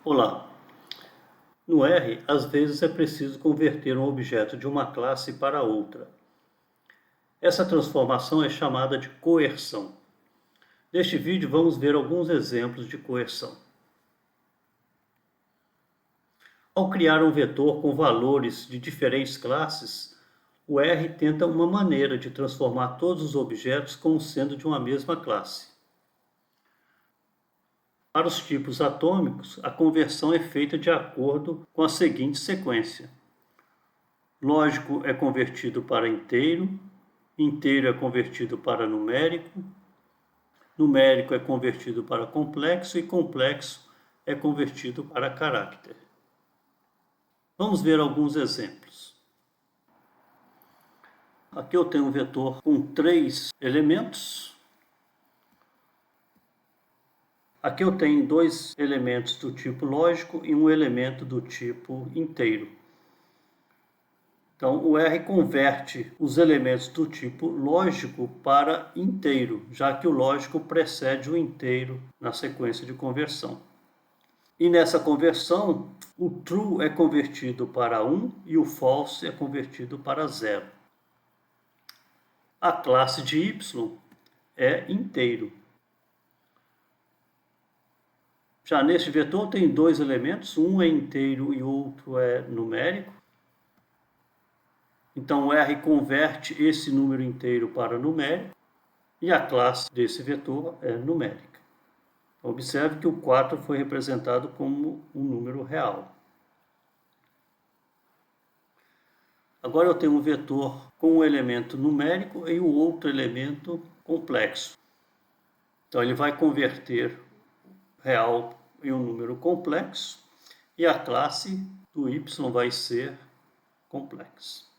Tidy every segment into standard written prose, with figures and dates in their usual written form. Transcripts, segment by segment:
Olá! No R, às vezes é preciso converter um objeto de uma classe para outra. Essa transformação é chamada de coerção. Neste vídeo vamos ver alguns exemplos de coerção. Ao criar um vetor com valores de diferentes classes, o R tenta uma maneira de transformar todos os objetos como sendo de uma mesma classe. Para os tipos atômicos, a conversão é feita de acordo com a seguinte sequência. Lógico é convertido para inteiro, inteiro é convertido para numérico, numérico é convertido para complexo e complexo é convertido para caráter. Vamos ver alguns exemplos. Aqui eu tenho um vetor com 3 elementos. Aqui eu tenho 2 elementos do tipo lógico e um elemento do tipo inteiro. Então, o R converte os elementos do tipo lógico para inteiro, já que o lógico precede o inteiro na sequência de conversão. E nessa conversão, o true é convertido para 1 e o false é convertido para 0. A classe de y é inteiro. Já neste vetor tem 2 elementos, um é inteiro e o outro é numérico. Então, o R converte esse número inteiro para numérico e a classe desse vetor é numérica. Observe que o 4 foi representado como um número real. Agora eu tenho um vetor com um elemento numérico e o outro elemento complexo. Então, ele vai converter real em um número complexo e a classe do y vai ser complexo.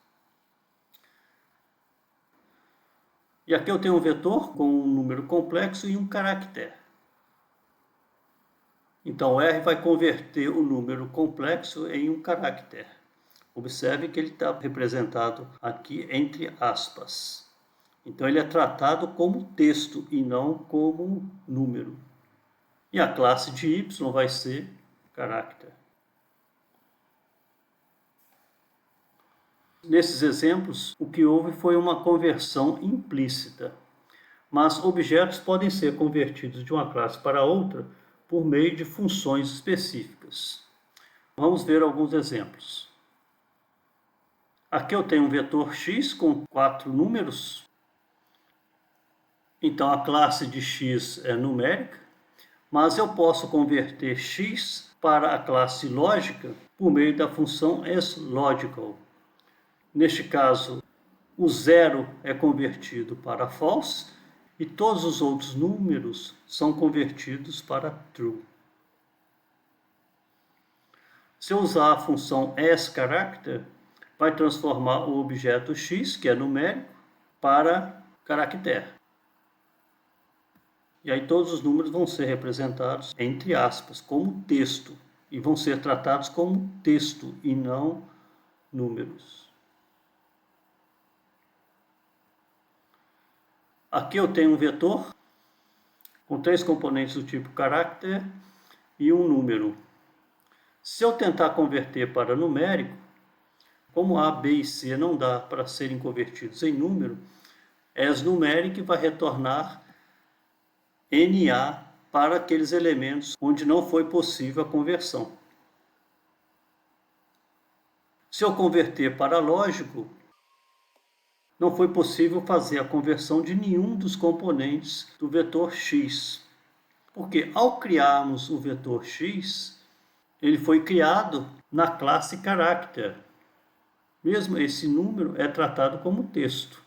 E aqui eu tenho um vetor com um número complexo e um caractere. Então, o R vai converter o número complexo em um caractere. Observe que ele está representado aqui entre aspas. Então, ele é tratado como texto e não como número. E a classe de y vai ser caractere. Nesses exemplos, o que houve foi uma conversão implícita, mas objetos podem ser convertidos de uma classe para outra por meio de funções específicas. Vamos ver alguns exemplos. Aqui eu tenho um vetor x com 4 números. Então a classe de x é numérica, mas eu posso converter x para a classe lógica por meio da função isLogical. Neste caso, o 0 é convertido para false e todos os outros números são convertidos para true. Se eu usar a função isCharacter, vai transformar o objeto x, que é numérico, para caractere. E aí todos os números vão ser representados entre aspas, como texto, e vão ser tratados como texto e não números. Aqui eu tenho um vetor com 3 componentes do tipo caráter e um número. Se eu tentar converter para numérico, como A, B e C não dá para serem convertidos em número, isNumeric vai retornar NA para aqueles elementos onde não foi possível a conversão. Se eu converter para lógico, não foi possível fazer a conversão de nenhum dos componentes do vetor x. Porque ao criarmos o vetor x, ele foi criado na classe character. Mesmo esse número é tratado como texto.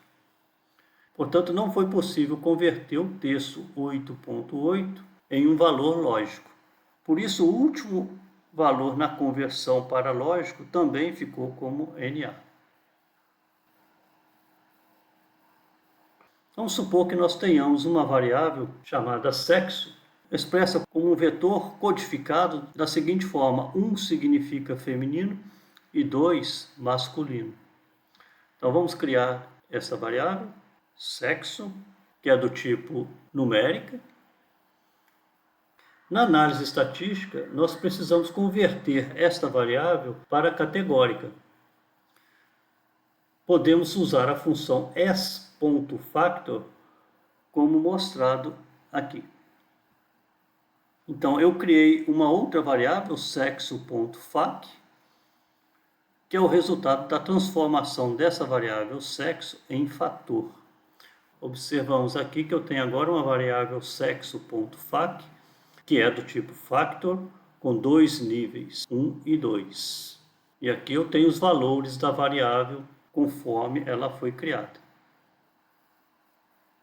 Portanto, não foi possível converter o texto 8.8 em um valor lógico. Por isso, o último valor na conversão para lógico também ficou como NA. Vamos supor que nós tenhamos uma variável chamada sexo, expressa como um vetor codificado da seguinte forma: 1 significa feminino e 2 masculino. Então vamos criar essa variável, sexo, que é do tipo numérica. Na análise estatística, nós precisamos converter esta variável para categórica. Podemos usar a função s.factor como mostrado aqui. Então, eu criei uma outra variável, sexo.fac, que é o resultado da transformação dessa variável sexo em fator. Observamos aqui que eu tenho agora uma variável sexo.fac, que é do tipo factor, com dois níveis, 1 e 2. E aqui eu tenho os valores da variável conforme ela foi criada.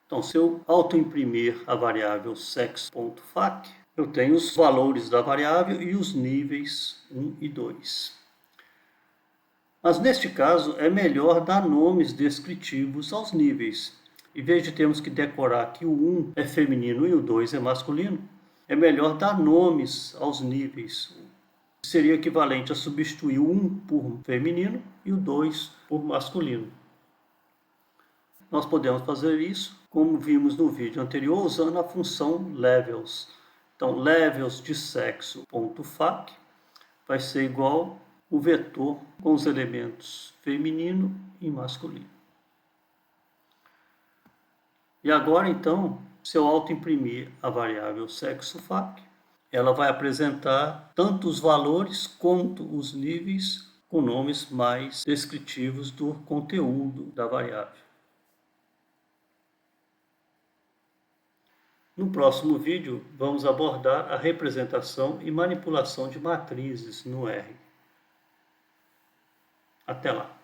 Então, se eu autoimprimir a variável sexo.fac, eu tenho os valores da variável e os níveis 1 e 2. Mas neste caso é melhor dar nomes descritivos aos níveis. Em vez de termos que decorar que o 1 é feminino e o 2 é masculino, é melhor dar nomes aos níveis. Seria equivalente a substituir o 1 por feminino e o 2 por masculino. Nós podemos fazer isso, como vimos no vídeo anterior, usando a função levels. Então, levels de sexo.fac vai ser igual o vetor com os elementos feminino e masculino. E agora, então, se eu autoimprimir a variável sexo.fac, ela vai apresentar tanto os valores quanto os níveis com nomes mais descritivos do conteúdo da variável. No próximo vídeo, vamos abordar a representação e manipulação de matrizes no R. Até lá!